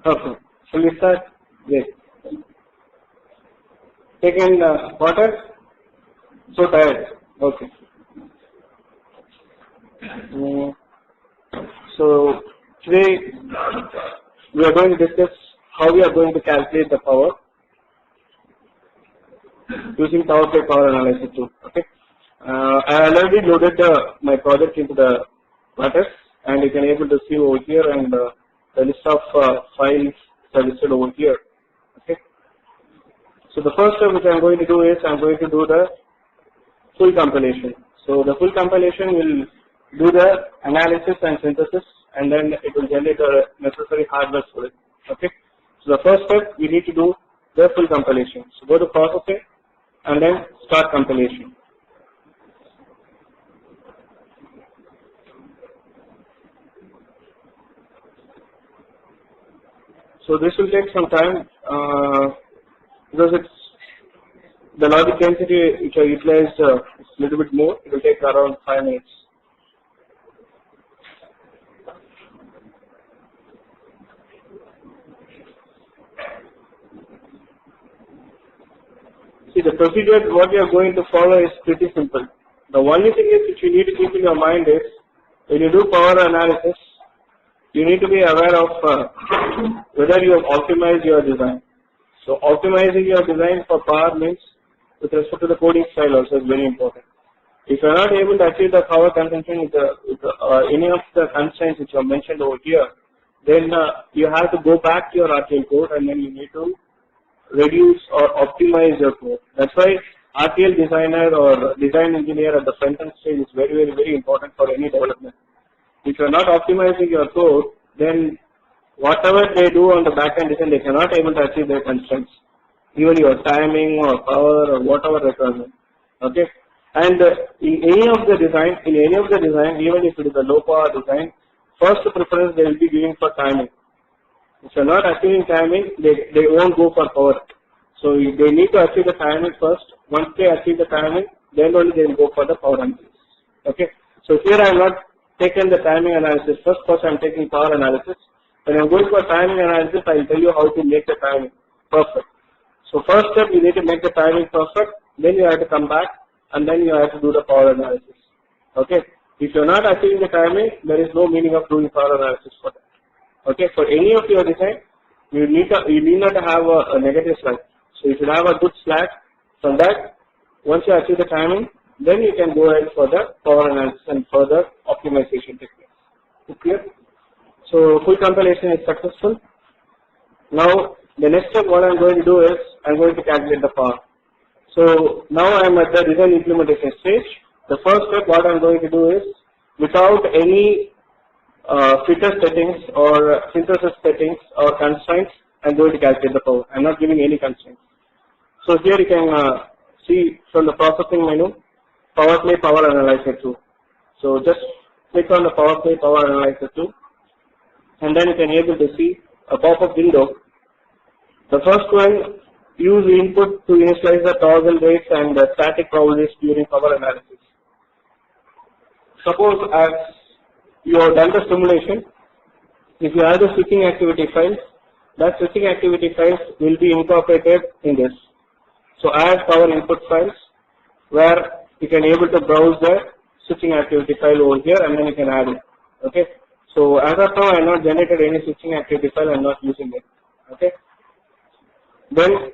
Okay. Shall we start? Yes. Second quarter? So tired. Okay. So today we are going to discuss how we are going to calculate the power using PowerPlay Power Analyzer tool. Okay. I already loaded my project into the Quartus, and you can able to see over here, and the list of files are listed over here. Okay. So the first step which I am going to do is I am going to do the full compilation. So the full compilation will do the analysis and synthesis, and then it will generate the necessary hardware for it. Okay. So the first step we need to do the full compilation. So go to processing and then start compilation. So this will take some time because it's the logic density which I utilized is a little bit more. It will take around 5 minutes. See, the procedure what we are going to follow is pretty simple. The only thing is which you need to keep in your mind is when you do power analysis, you need to be aware of whether you have optimized your design. So optimizing your design for power means with respect to the coding style also is very important. If you are not able to achieve the power consumption with any of the constraints which are mentioned over here, then you have to go back to your RTL code and then you need to reduce or optimize your code. That's why RTL designer or design engineer at the front end stage is very important for any development. If you are not optimizing your code, then whatever they do on the back end design, they cannot able to achieve their constraints, even your timing or power or whatever requirement. Okay, and in any of the design, even if it is a low power design, first preference they will be giving for timing. If you are not achieving timing, they won't go for power. So they need to achieve the timing first. Once they achieve the timing, then only they will go for the power analysis. Okay, so here I am not taken the timing analysis first I am taking power analysis. When I am going for timing analysis, I will tell you how to make the timing perfect. So first step, you need to make the timing perfect, then you have to come back and then you have to do the power analysis. Okay, if you are not achieving the timing, there is no meaning of doing power analysis for that. Okay, for any of your design, you need not have a negative slack. So you should have a good slack. From that, once you achieve the timing, then you can go ahead for the power analysis and further optimization techniques. Clear? So full compilation is successful. Now the next step what I am going to do is I am going to calculate the power. So now I am at the design implementation stage. The first step what I am going to do is without any filter settings or synthesis settings or constraints, I am going to calculate the power. I am not giving any constraints. So here you can see from the processing menu, PowerPlay Power Analyzer 2. So just click on the PowerPlay Power Analyzer 2, and then you can able to see a pop-up window. The first one, use input to initialize the toggle rates and the static probabilities during power analysis. Suppose as you have done the simulation, if you have the switching activity files, that switching activity files will be incorporated in this. So add power input files, where you can able to browse the switching activity file over here and then you can add it. Okay. So as of now I have not generated any switching activity file, I am not using it. Okay. Then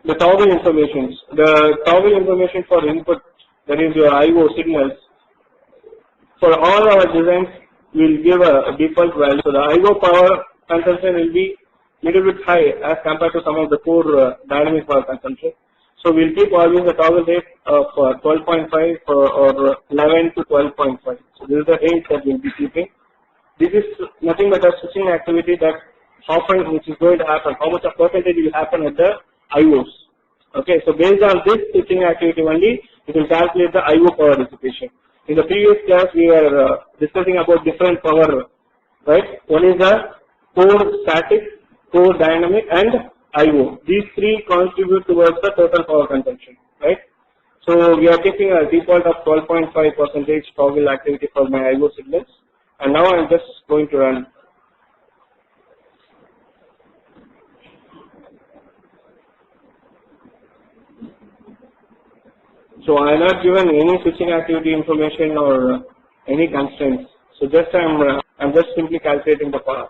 the toggle information. The toggle information for input, that is your IO signals. For all our designs, we will give a default value. So the IO power consumption will be little bit high as compared to some of the core dynamic power consumption. So we will keep always the toggle rate of 12.5 or 11 to 12.5. So this is the range that we will be keeping. This is nothing but a switching activity that often which is going to happen, how much of percentage will happen at the IOs. Okay, so based on this switching activity only, it will calculate the IO power dissipation. In the previous class, we were discussing about different power, right? One is the core static, core dynamic, and IO. These three contribute towards the total power consumption, right? So we are taking a default of 12.5% toggle activity for my IO signals, and now I am just going to run. So I am not given any switching activity information or any constraints. So just I'm just simply calculating the power.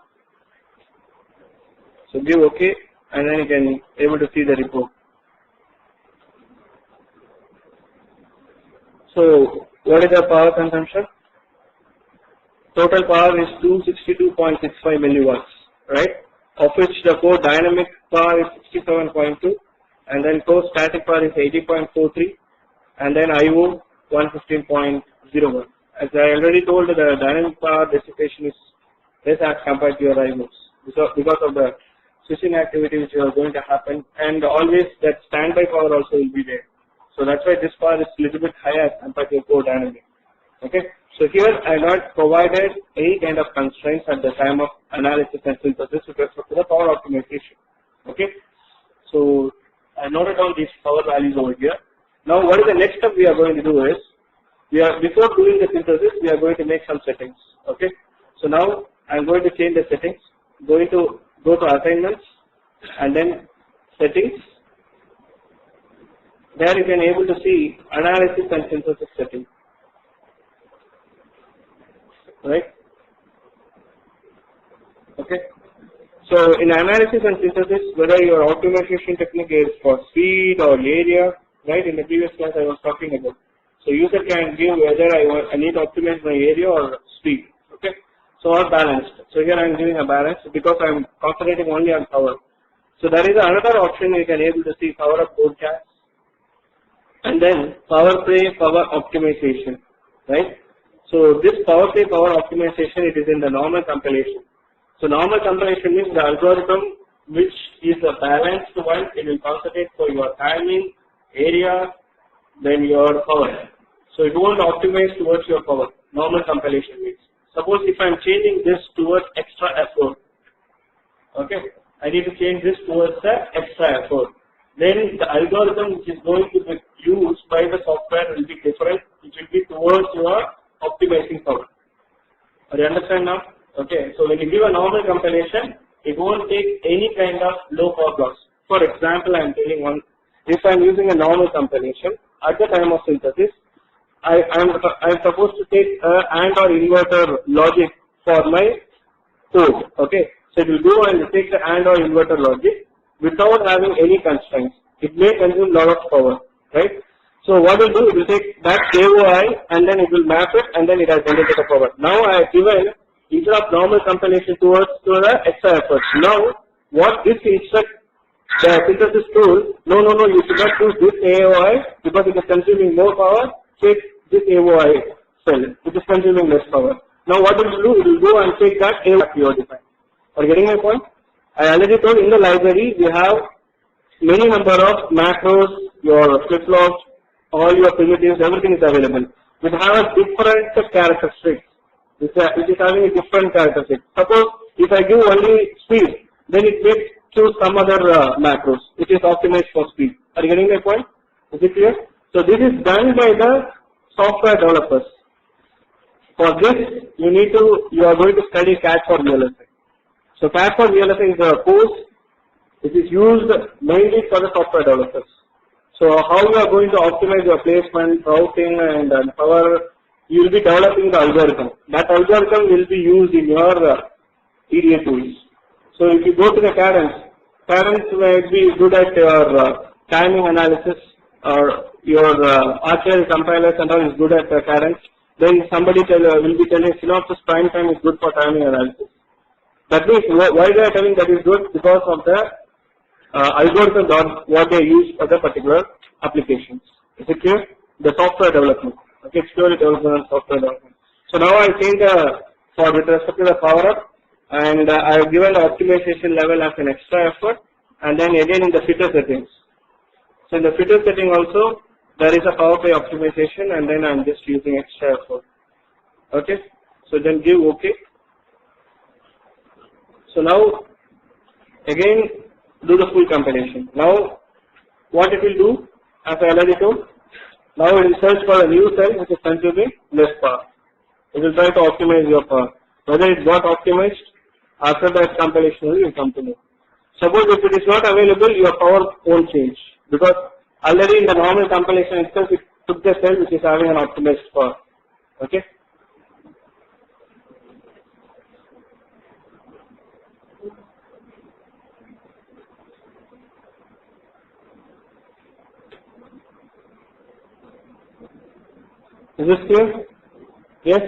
So give OK, and then you can able to see the report. So what is the power consumption? Total power is 262.65 milliwatts, right? Of which the core dynamic power is 67.2, and then core static power is 80.43, and then IO 115.01. As I already told, the dynamic power dissipation is less as compared to your IOs because of the switching activity which are going to happen, and always that standby power also will be there. So that's why this power is a little bit higher compared to your core dynamic. Okay. So here I not provided any kind of constraints at the time of analysis and synthesis with respect to the power optimization. Okay. So I noted down these power values over here. Now what is the next step we are going to do is, before doing the synthesis, we are going to make some settings. Okay. So now I am going to change the settings. Going to go to assignments and then settings. There you can able to see analysis and synthesis settings. Right? Okay. So in analysis and synthesis, whether your optimization technique is for speed or area, right? In the previous class I was talking about. So user can give whether I need to optimize my area or speed. Okay. So or balanced. So here I am giving a balance because I am concentrating only on power. So there is another option you can able to see power up broadcast and then PowerPlay Power Optimization, right? So this PowerPlay Power Optimization, it is in the normal compilation. So normal compilation means the algorithm which is a balanced one. It will concentrate for your timing, area, then your power. So it won't optimize towards your power. Normal compilation means. Suppose if I am changing this towards extra effort, okay, I need to change this towards the extra effort. Then the algorithm which is going to be used by the software will be different. It will be towards your optimizing power. Do you understand now? Okay, so when you give a normal compilation, it won't take any kind of low power blocks. For example, I am telling one, if I am using a normal compilation, at the time of synthesis, I am supposed to take a AND or inverter logic for my code. Okay, so it will go and take the AND or inverter logic without having any constraints. It may consume a lot of power, right? So what it will do, it will take that AOI and then it will map it and then it has generated the power. Now I have given instead of normal compilation to the extra effort. Now what this instruct the synthesis tool, no, you should not use this AOI because it is consuming more power. Take this AOI cell, which is consuming less power. Now what it will do, it will go and take that AOI you define. Are you getting my point? I already told in the library we have many number of macros, your flip-flops, all your primitives, everything is available. We have a different characteristics, which is having a different characteristic. Suppose if I give only speed, then it may choose some other macros, which is optimized for speed. Are you getting my point? Is it clear? So this is done by the software developers. For this, you are going to study CAD for VLSI. So CAD for VLSI is a course which is used mainly for the software developers. So how you are going to optimize your placement, routing and power, you will be developing the algorithm. That algorithm will be used in your EDA tools. So if you go to the cadence may be good at your timing analysis or your RTL compilers and all is good at cadence. Then somebody will be telling synopsis prime time is good for timing analysis. That means why they are telling that is good? Because of the algorithm what they use for the particular applications. Is it clear? The software development. Okay, it's purely development and software development. So now I change with respect to the power up, and I have given the optimization level as an extra effort, and then again in the fitter settings. So in the fitter setting also there is a PowerPlay optimization, and then I am just using extra effort. Okay, so then give OK. So now again do the full compilation. Now what it will do, as I already told, now it will search for a new cell which is consuming less power. It will try to optimize your power. Whether it got optimized, after that compilation will come to know. Suppose if it is not available, your power won't change because already in the normal compilation itself took the cell which is having an optimized power. Okay. Is this clear? Yes?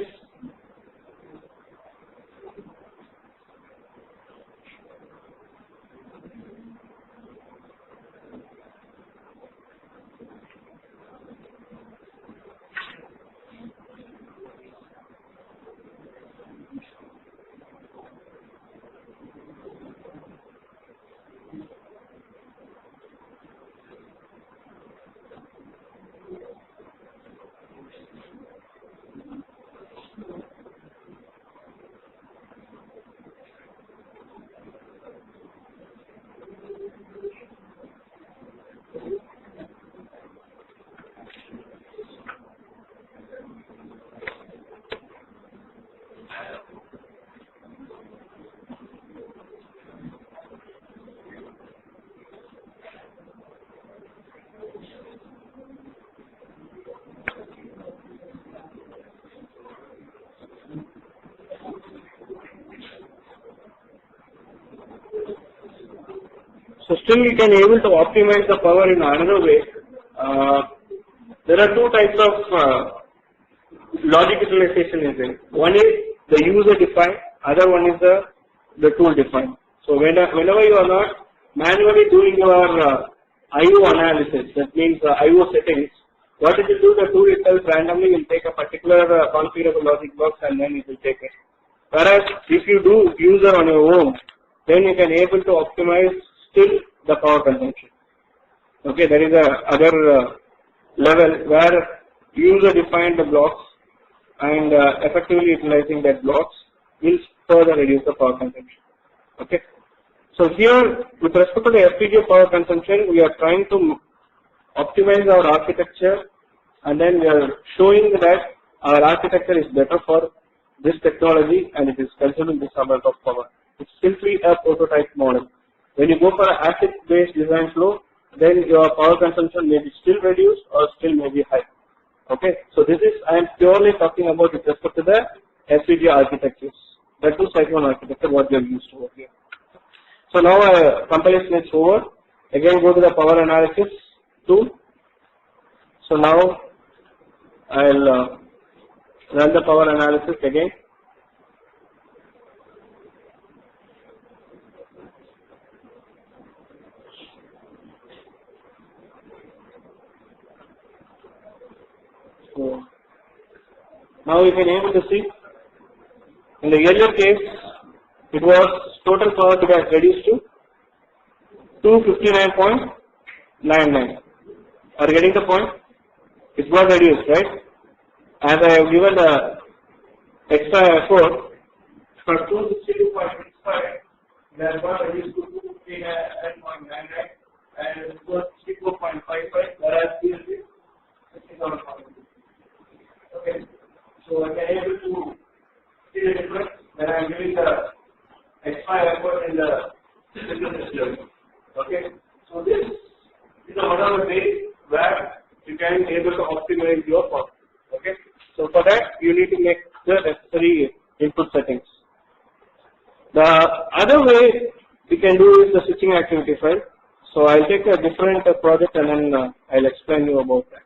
So still you can able to optimize the power in another way. There are two types of logic utilization is there. One is the user defined, other one is the tool defined. So whenever you are not manually doing your IO analysis, that means IO settings, what it will do, the tool itself randomly will take a particular configurable logic box and then it will take it. Whereas if you do user on your own, then you can able to optimize still the power consumption. Okay, there is a other level where user defined the blocks and effectively utilizing that blocks will further reduce the power consumption. Okay, so here with respect to the FPGA power consumption, we are trying to optimize our architecture and then we are showing that our architecture is better for this technology and it is consuming this amount of power. It's simply a prototype model. When you go for an ASIC-based design flow, then your power consumption may be still reduced or still may be high. Okay, so this is, I am purely talking about with respect to the FPGA architectures, the two Cyclone architecture what we have used over here. So now compilation is over. Again go to the power analysis tool. So now I'll run the power analysis again. So now you can able to see in the earlier case it was total power to get reduced to 259.99. Are you getting the point? It got reduced, right? As I have given the extra effort for 262.65, it has got reduced to 259.99 and it was 64.55, whereas here it is 67.2. Okay, so I can able to see the difference when I am giving the extra effort in the system. Okay, so this is one of the ways where you can able to optimize your power. Okay, so for that you need to make the necessary input settings. The other way we can do is the switching activity file. So I'll take a different project and then I'll explain you about that.